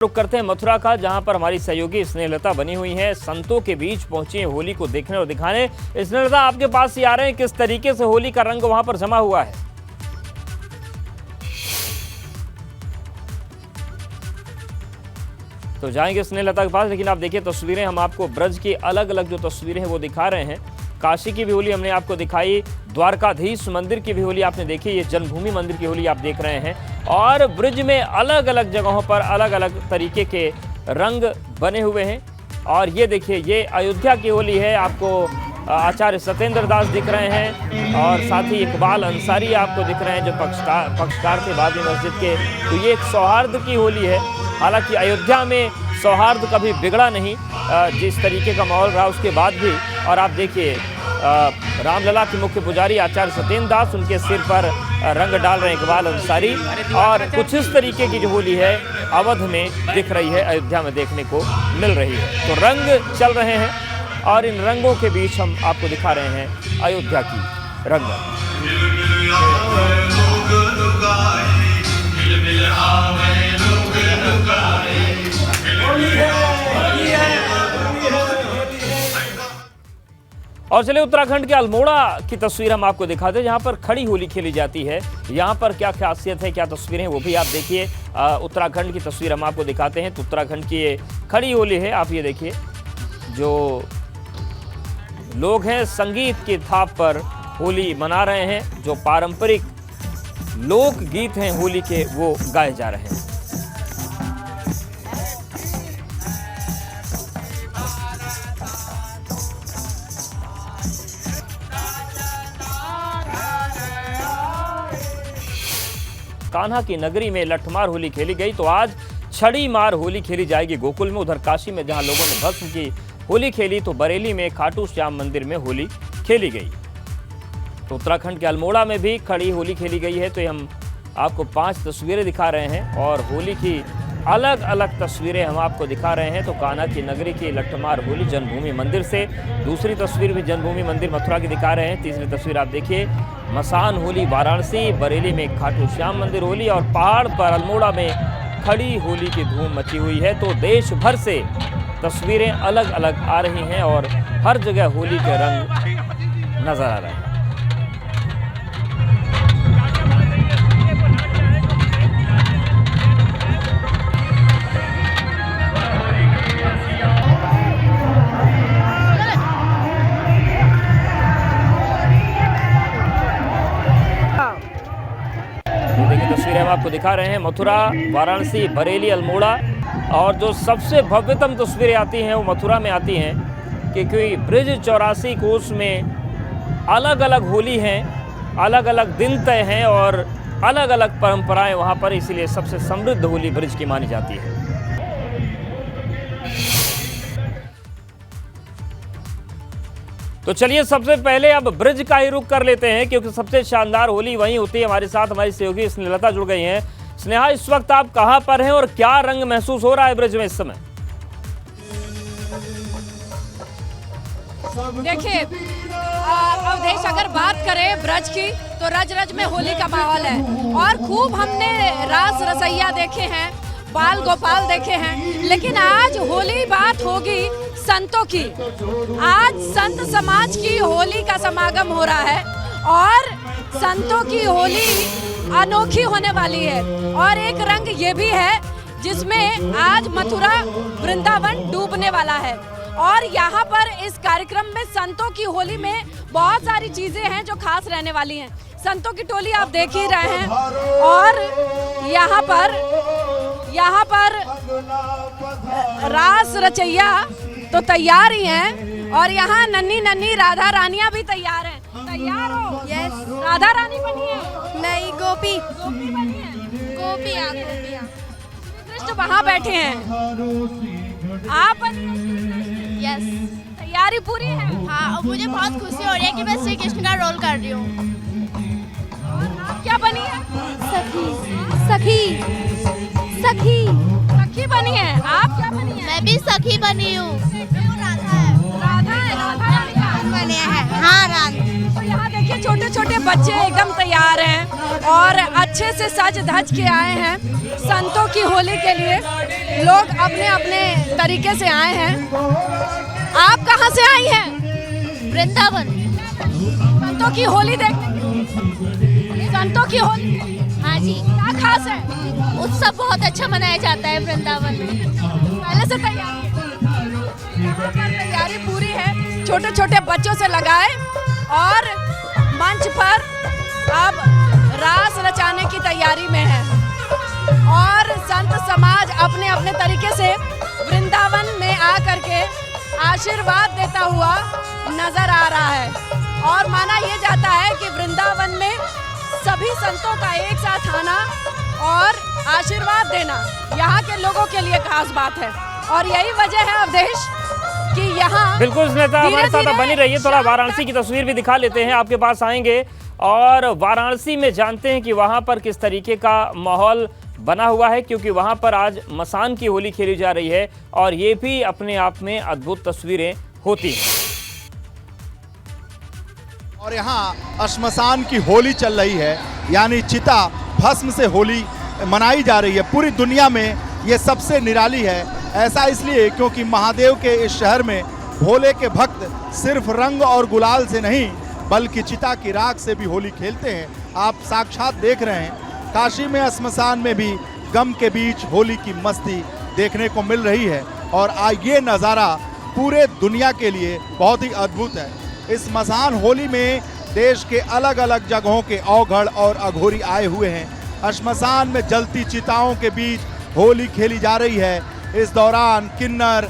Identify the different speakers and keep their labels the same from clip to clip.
Speaker 1: रुक करते हैं मथुरा का, जहां पर हमारी सहयोगी स्नेहलता बनी हुई हैं। संतों के बीच पहुंची हैं होली को देखने और दिखाने। स्नेहलता, आपके पास ही आ रहे हैं, किस तरीके से होली का रंग वहां पर जमा हुआ है? तो जाएंगे स्नेहलता के पास, लेकिन आप देखिए तस्वीरें हम आपको ब्रज की अलग अलग जो तस्वीरें हैं वो दिखा रहे हैं। काशी की भी होली हमने आपको दिखाई, द्वारकाधीश मंदिर की भी होली आपने देखी, ये जन्मभूमि मंदिर की होली आप देख रहे हैं। और ब्रज में अलग अलग जगहों पर अलग अलग तरीके के रंग बने हुए हैं। और ये देखिए, ये अयोध्या की होली है। आपको आचार्य सत्येंद्र दास दिख रहे हैं और साथ ही इकबाल अंसारी आपको दिख रहे हैं, जो पक्षकार थे बाबरी मस्जिद के। तो ये एक सौहार्द की होली है। हालांकि अयोध्या में सौहार्द कभी बिगड़ा नहीं, जिस तरीके का माहौल रहा उसके बाद भी। और आप देखिए, रामलला के मुख्य पुजारी आचार्य सत्येंद्र दास, उनके सिर पर रंग डाल रहे हैं इकबाल अंसारी। और कुछ इस तरीके की जो होली है अवध में दिख रही है, अयोध्या में देखने को मिल रही है। तो रंग चल रहे हैं और इन रंगों के बीच हम आपको दिखा रहे हैं अयोध्या की रंग। और चलिए उत्तराखंड के अल्मोड़ा की तस्वीर हम आपको दिखाते हैं, जहां पर खड़ी होली खेली जाती है। यहां पर क्या खासियत है, क्या तस्वीरें हैं, वो भी आप देखिए। उत्तराखंड की तस्वीर हम आपको दिखाते हैं। तो उत्तराखंड की ये खड़ी होली है, आप ये देखिए। जो लोग हैं संगीत की थाप पर होली मना रहे हैं। जो पारंपरिक लोक गीत हैं होली के, वो गाए जा रहे हैं। कान्हा की नगरी में लठमार होली खेली गई, तो आज छड़ी मार होली खेली जाएगी गोकुल में। उधर काशी में जहां लोगों ने भस्म की होली खेली, तो बरेली में खाटू श्याम मंदिर में होली खेली गई। तो उत्तराखंड के अल्मोड़ा में भी खड़ी होली खेली गई है। तो हम आपको 5 तस्वीरें दिखा रहे हैं और होली की अलग अलग तस्वीरें हम आपको दिखा रहे हैं। तो कान्हा की नगरी की लठमार होली जन्मभूमि मंदिर से, दूसरी तस्वीर भी जन्मभूमि मंदिर मथुरा की दिखा रहे हैं। तीसरी तस्वीर आप देखिए, मसान होली वाराणसी, बरेली में खाटू श्याम मंदिर होली और पहाड़ पर अल्मोड़ा में खड़ी होली की धूम मची हुई है। तो देश भर से तस्वीरें अलग अलग आ रही हैं और हर जगह होली के रंग नजर आ रहे हैं। तस्वीरें हम आपको दिखा रहे हैं, मथुरा, वाराणसी, बरेली, अल्मोड़ा। और जो सबसे भव्यतम तस्वीरें आती हैं वो मथुरा में आती हैं, क्योंकि ब्रिज 84 कोस में अलग अलग होली हैं, अलग अलग दिन तय हैं और अलग अलग परंपराएं वहां पर, इसीलिए सबसे समृद्ध होली ब्रिज की मानी जाती है। तो चलिए सबसे पहले अब ब्रिज का ही रुख कर लेते हैं, क्योंकि सबसे शानदार होली वहीं होती है। हमारे साथ हमारी सहयोगी स्नेहलता जुड़ गई हैं। स्नेहा, इस वक्त आप कहां पर हैं और क्या रंग महसूस हो रहा है ब्रिज में इस समय?
Speaker 2: देखिए अवधेश, अगर बात करें ब्रज की, तो रज रज में होली का माहौल है। और खूब हमने रास रसैया देखे हैं, बाल गोपाल देखे हैं, लेकिन आज होली बात होगी संतों की। आज संत समाज की होली का समागम हो रहा है और संतों की होली अनोखी होने वाली है। और एक रंग ये भी है जिसमें आज मथुरा वृंदावन डूबने वाला है। और यहाँ पर इस कार्यक्रम में संतों की होली में बहुत सारी चीजें हैं जो खास रहने वाली हैं। संतों की टोली आप देख ही रहे हैं और यहाँ पर रास रचैया तो तैयार ही हैं और यहाँ नन्ही नन्ही राधा रानियां भी तैयार हैं। तैयार हो?
Speaker 3: यस।
Speaker 2: राधा रानी बनी है?
Speaker 3: नहीं, गोपी
Speaker 2: बनी है।
Speaker 3: गोपियाँ।
Speaker 2: कृष्ण वहाँ बैठे हैं, आप बनी हैं?
Speaker 3: यस।
Speaker 2: तैयारी पूरी है?
Speaker 3: हाँ, और मुझे बहुत खुशी हो रही है कि मैं श्री कृष्ण का रोल कर रही हूँ।
Speaker 2: आप क्या बनी है?
Speaker 3: सखी
Speaker 2: बनी है। आप क्या बनी है?
Speaker 3: मैं भी सखी बनी हूँ।
Speaker 2: राधा है।
Speaker 3: बने हैं। हाँ, राधा।
Speaker 2: तो यहाँ देखिए छोटे छोटे बच्चे एकदम तैयार हैं और अच्छे से सज धज के आए हैं संतों की होली के लिए। लोग अपने अपने तरीके से आए हैं। आप कहाँ से आई हैं?
Speaker 3: वृंदावन।
Speaker 2: संतों की होली देखने। संतों की होली,
Speaker 3: हाँ जी।
Speaker 2: क्या खास है?
Speaker 3: उत्सव बहुत अच्छा मनाया जाता है वृंदावन में।
Speaker 2: पहले से तैयारी पूरी है। छोटे छोटे बच्चों से लगाए और मंच पर अब रास रचाने की तैयारी में है और संत समाज अपने अपने तरीके से वृंदावन में आकर के आशीर्वाद देता हुआ नजर आ रहा है। और माना यह जाता है कि वृंदावन में सभी संतों का एक साथ आना और आशीर्वाद देना यहाँ के लोगों के लिए खास बात है। और यही वजह है अवधेश कि यहाँ
Speaker 1: बिल्कुल स्नेता हमारे साथ बनी रही है। थोड़ा वाराणसी की तस्वीर भी दिखा लेते हैं, आपके पास आएंगे और वाराणसी में जानते हैं कि वहां पर किस तरीके का माहौल बना हुआ है, क्योंकि वहां पर आज मसान की होली खेली जा रही है और ये भी अपने आप में अद्भुत तस्वीरें होती हैं।
Speaker 4: और यहाँ श्मशान की होली चल रही है, यानी चिता भस्म से होली मनाई जा रही है। पूरी दुनिया में ये सबसे निराली है। ऐसा इसलिए क्योंकि महादेव के इस शहर में भोले के भक्त सिर्फ रंग और गुलाल से नहीं बल्कि चिता की राख से भी होली खेलते हैं। आप साक्षात देख रहे हैं काशी में श्मशान में भी गम के बीच होली की मस्ती देखने को मिल रही है। और ये नज़ारा पूरे दुनिया के लिए बहुत ही अद्भुत है। इस मसान होली में देश के अलग अलग जगहों के औघड़ और अघोरी आए हुए हैं। श्मशान में जलती चिताओं के बीच होली खेली जा रही है। इस दौरान किन्नर,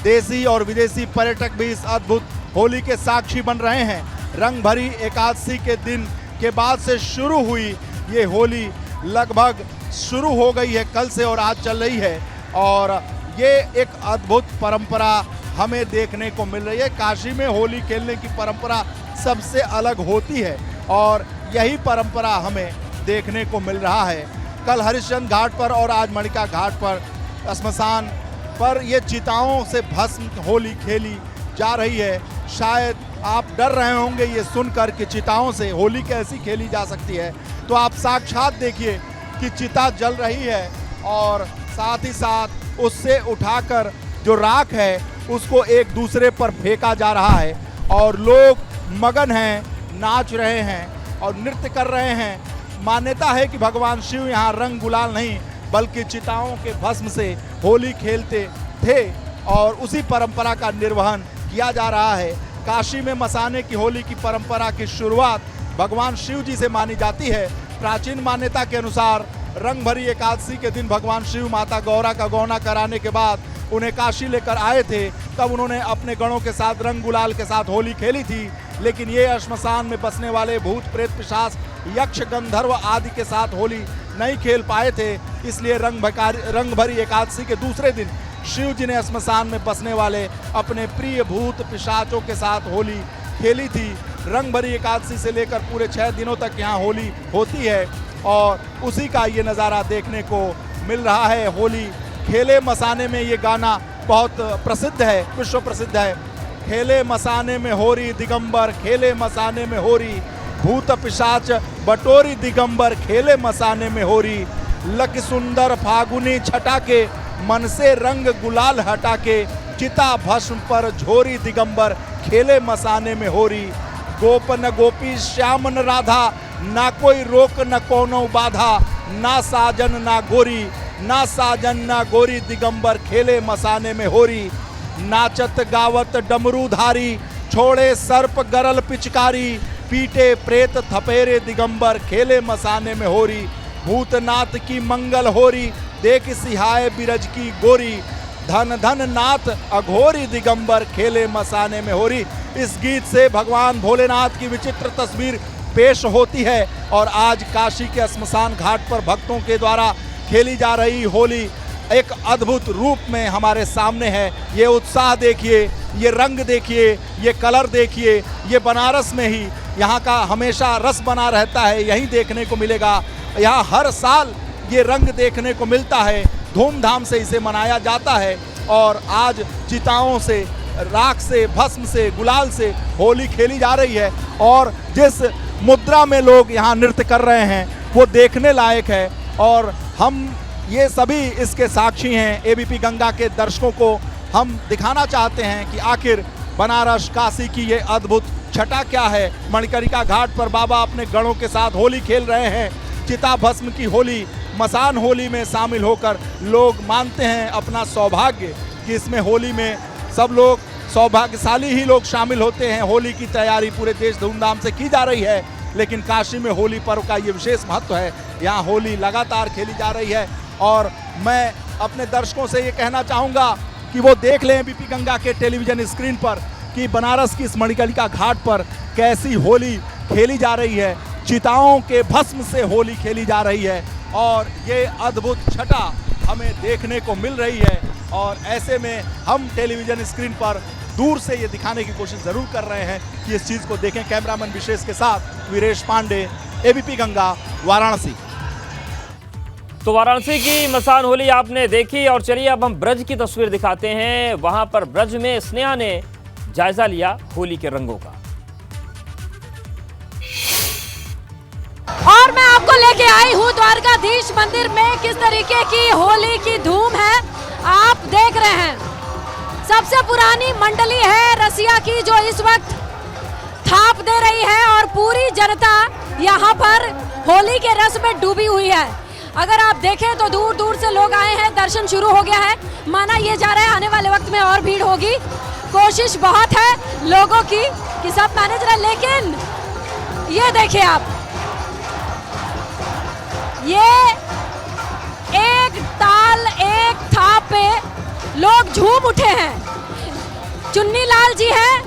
Speaker 4: देसी और विदेशी पर्यटक भी इस अद्भुत होली के साक्षी बन रहे हैं। रंग भरी एकादशी के दिन के बाद से शुरू हुई ये होली लगभग शुरू हो गई है कल से और आज चल रही है। और ये एक अद्भुत परंपरा हमें देखने को मिल रही है। काशी में होली खेलने की परंपरा सबसे अलग होती है और यही परंपरा हमें देखने को मिल रहा है। कल हरिश्चंद्र घाट पर और आज मणिका घाट पर श्मशान पर ये चिताओं से भस्म होली खेली जा रही है। शायद आप डर रहे होंगे ये सुनकर कि चिताओं से होली कैसी खेली जा सकती है, तो आप साक्षात देखिए कि चिता जल रही है और साथ ही साथ उससे उठाकर जो राख है उसको एक दूसरे पर फेंका जा रहा है और लोग मगन हैं, नाच रहे हैं और नृत्य कर रहे हैं। मान्यता है कि भगवान शिव यहाँ रंग गुलाल नहीं बल्कि चिताओं के भस्म से होली खेलते थे और उसी परंपरा का निर्वहन किया जा रहा है। काशी में मसाने की होली की परंपरा की शुरुआत भगवान शिव जी से मानी जाती है। प्राचीन मान्यता के अनुसार रंग भरी एकादशी के दिन भगवान शिव माता गौरा का गौना कराने के बाद उन्हें काशी लेकर आए थे। तब उन्होंने अपने गणों के साथ रंग गुलाल के साथ होली खेली थी। लेकिन ये श्मशान में बसने वाले भूत प्रेत पिशाच यक्ष गंधर्व आदि के साथ होली नहीं खेल पाए थे, इसलिए रंग भरी एकादशी के दूसरे दिन शिव जी ने श्मशान में बसने वाले अपने प्रिय भूत पिशाचों के साथ होली खेली थी। रंग भरी एकादशी से लेकर पूरे 6 दिनों तक यहाँ होली होती है और उसी का ये नज़ारा देखने को मिल रहा है। होली खेले मसाने में ये गाना बहुत प्रसिद्ध है, विश्व प्रसिद्ध है। खेले मसाने में होरी दिगंबर, खेले मसाने में होरी भूत पिशाच बटोरी दिगंबर, खेले मसाने में होरी लक सुंदर फागुनी छटा के मन से रंग गुलाल हटा के चिता भस्म पर झोरी दिगंबर, खेले मसाने में होरी गोपन गोपी श्यामन राधा, ना कोई रोक न कोनो बाधा, ना साजन ना गोरी, ना साजन ना गोरी दिगंबर, खेले मसाने में होरी। नाचत गावत डमरूधारी, छोड़े सर्प गरल पिचकारी, पीटे प्रेत थपेरे दिगंबर, खेले मसाने में होरी। भूतनाथ की मंगल होरी, देख सिहाए बिरज की गोरी, धन धन नाथ अघोरी दिगंबर, खेले मसाने में होरी। इस गीत से भगवान भोलेनाथ की विचित्र तस्वीर पेश होती है और आज काशी के श्मशान घाट पर भक्तों के द्वारा खेली जा रही होली एक अद्भुत रूप में हमारे सामने है। ये उत्साह देखिए, ये रंग देखिए, ये कलर देखिए। ये बनारस में ही यहाँ का हमेशा रस बना रहता है, यहीं देखने को मिलेगा। यहाँ हर साल ये रंग देखने को मिलता है, धूमधाम से इसे मनाया जाता है। और आज चिताओं से, राख से, भस्म से, गुलाल से होली खेली जा रही है। और जिस मुद्रा में लोग यहाँ नृत्य कर रहे हैं वो देखने लायक है। और हम ये सभी इसके साक्षी हैं। एबीपी गंगा के दर्शकों को हम दिखाना चाहते हैं कि आखिर बनारस काशी की ये अद्भुत छटा क्या है। मणिकर्णिका घाट पर बाबा अपने गणों के साथ होली खेल रहे हैं। चिता भस्म की होली, मसान होली में शामिल होकर लोग मानते हैं अपना सौभाग्य कि इसमें होली में सब लोग सौभाग्यशाली ही लोग शामिल होते हैं। होली की तैयारी पूरे देश धूमधाम से की जा रही है, लेकिन काशी में होली पर्व का ये विशेष महत्व है। यहाँ होली लगातार खेली जा रही है और मैं अपने दर्शकों से ये कहना चाहूँगा कि वो देख लें एबीपी गंगा के टेलीविजन स्क्रीन पर कि बनारस की इस मणिकर्णिका घाट पर कैसी होली खेली जा रही है। चिताओं के भस्म से होली खेली जा रही है और ये अद्भुत छटा हमें देखने को मिल रही है। और ऐसे में हम टेलीविजन स्क्रीन पर दूर से ये दिखाने की कोशिश जरूर कर रहे हैं कि इस चीज़ को देखें। कैमरामैन विशेष के साथ वीरेश पांडे, एबीपी गंगा, वाराणसी।
Speaker 1: तो वाराणसी की मसान होली आपने देखी और चलिए अब हम ब्रज की तस्वीर दिखाते हैं। वहां पर ब्रज में स्नेहा ने जायजा लिया होली के रंगों का।
Speaker 2: और मैं आपको लेके आई हूँ द्वारकाधीश मंदिर में किस तरीके की होली की धूम है आप देख रहे हैं। सबसे पुरानी मंडली है रसिया की जो इस वक्त थाप दे रही है और पूरी जनता यहाँ पर होली के रस में डूबी हुई है। अगर आप देखें तो दूर दूर से लोग आए हैं, दर्शन शुरू हो गया है। माना ये जा रहा है आने वाले वक्त में और भीड़ होगी। कोशिश बहुत है लोगों की कि सब मैनेज रहे, लेकिन ये देखिए आप, ये एक ताल एक थाप पे लोग झूम उठे हैं। चुन्नी लाल जी हैं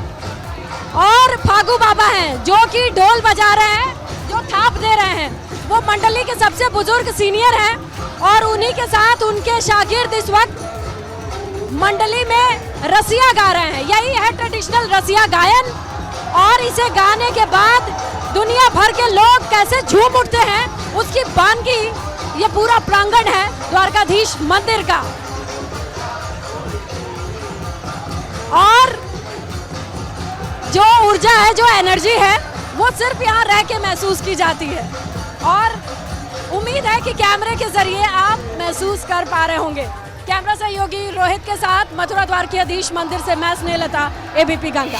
Speaker 2: और फागू बाबा हैं जो कि ढोल बजा रहे हैं, जो थाप दे रहे हैं। वो मंडली के सबसे बुजुर्ग सीनियर हैं और उन्हीं के साथ उनके शागिर्द इस वक्त मंडली में रसिया गा रहे हैं। यही है ट्रेडिशनल रसिया गायन और इसे गाने के बाद दुनिया भर के लोग कैसे झूम उठते हैं उसकी वानगी ये पूरा प्रांगण है द्वारकाधीश मंदिर का। और जो ऊर्जा है, जो एनर्जी है, वो सिर्फ यहाँ रह के महसूस की जाती है और उम्मीद है कि कैमरे के जरिए आप महसूस कर पा रहे होंगे। कैमरा सहयोगी रोहित के साथ मथुरा द्वारकाधीश मंदिर से मैं स्नेहलता, एबीपी गंगा।